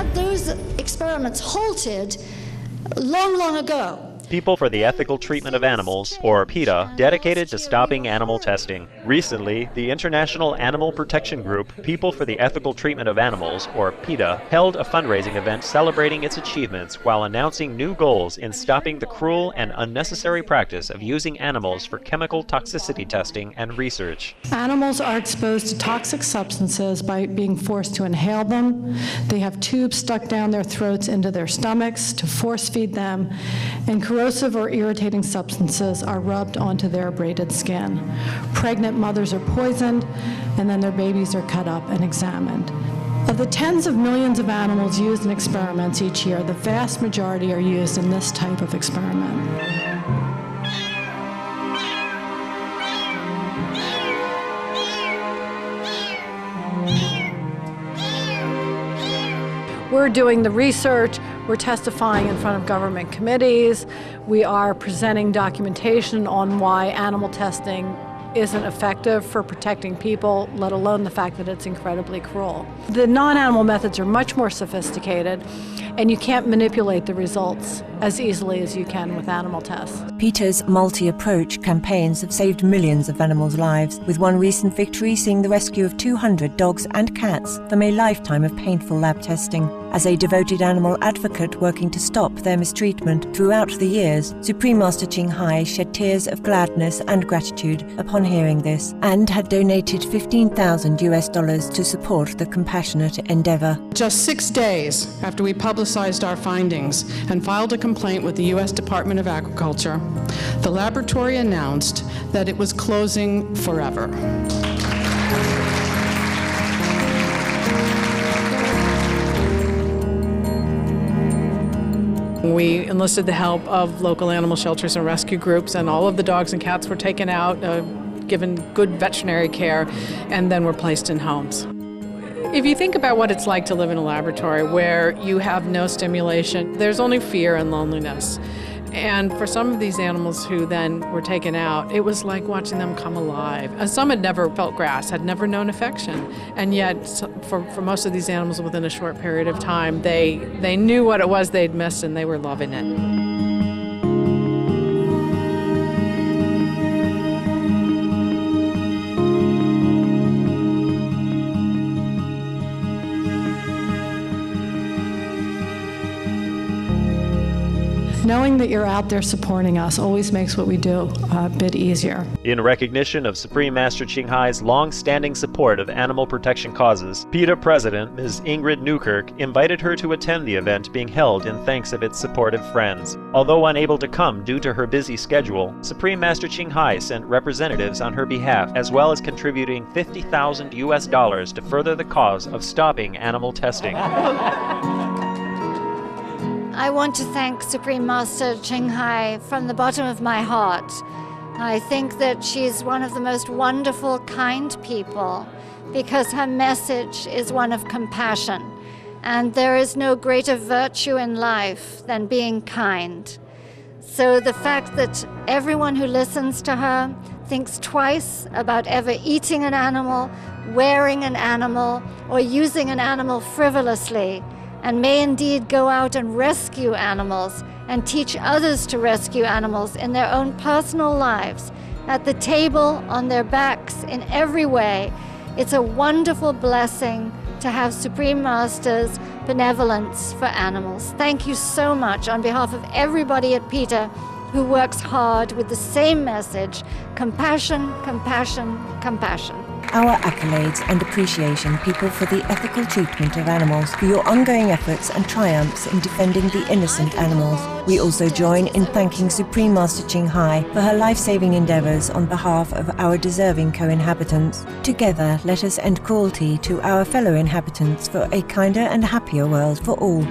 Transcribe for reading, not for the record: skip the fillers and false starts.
had those experiments halted long, long ago. People for the Ethical Treatment of Animals, or PETA, dedicated to stopping animal testing. Recently, the international animal protection group People for the Ethical Treatment of Animals, or PETA, held a fundraising event celebrating its achievements while announcing new goals in stopping the cruel and unnecessary practice of using animals for chemical toxicity testing and research. Animals are exposed to toxic substances by being forced to inhale them. They have tubes stuck down their throats into their stomachs to force feed them, and corrosive or irritating substances are rubbed onto their abraded skin. Pregnant mothers are poisoned, and then their babies are cut up and examined. Of the tens of millions of animals used in experiments each year, the vast majority are used in this type of experiment. We're doing the research, we're testifying in front of government committees, we are presenting documentation on why animal testing isn't effective for protecting people, let alone the fact that it's incredibly cruel. The non-animal methods are much more sophisticated, and you can't manipulate the results as easily as you can with animal tests. PETA's multi-approach campaigns have saved millions of animals' lives, with one recent victory seeing the rescue of 200 dogs and cats from a lifetime of painful lab testing. As a devoted animal advocate working to stop their mistreatment throughout the years, Supreme Master Ching Hai shed tears of gladness and gratitude upon hearing this, and had donated $15,000 to support the compassionate endeavor. Just 6 days after we publicized our findings and filed a complaint with the U.S. Department of Agriculture, the laboratory announced that it was closing forever. We enlisted the help of local animal shelters and rescue groups, and all of the dogs and cats were taken out, given good veterinary care, and then were placed in homes. If you think about what it's like to live in a laboratory where you have no stimulation, there's only fear and loneliness. And for some of these animals who then were taken out, it was like watching them come alive. And some had never felt grass, had never known affection. And yet, for most of these animals within a short period of time, they knew what it was they'd missed and they were loving it. Knowing that you're out there supporting us always makes what we do a bit easier. In recognition of Supreme Master Ching Hai's long-standing support of animal protection causes, PETA President Ms. Ingrid Newkirk invited her to attend the event being held in thanks of its supportive friends. Although unable to come due to her busy schedule, Supreme Master Ching Hai sent representatives on her behalf, as well as contributing $50,000 to further the cause of stopping animal testing. I want to thank Supreme Master Ching Hai from the bottom of my heart. I think that she's one of the most wonderful, kind people because her message is one of compassion. And there is no greater virtue in life than being kind. So the fact that everyone who listens to her thinks twice about ever eating an animal, wearing an animal, or using an animal frivolously, and may indeed go out and rescue animals and teach others to rescue animals in their own personal lives, at the table, on their backs, in every way. It's a wonderful blessing to have Supreme Master's benevolence for animals. Thank you so much on behalf of everybody at PETA who works hard with the same message: compassion, compassion, compassion. Our accolades and appreciation, People for the Ethical Treatment of Animals, for your ongoing efforts and triumphs in defending the innocent animals. We also join in thanking Supreme Master Ching Hai for her life-saving endeavors on behalf of our deserving co-inhabitants. Together, let us end cruelty to our fellow inhabitants for a kinder and happier world for all.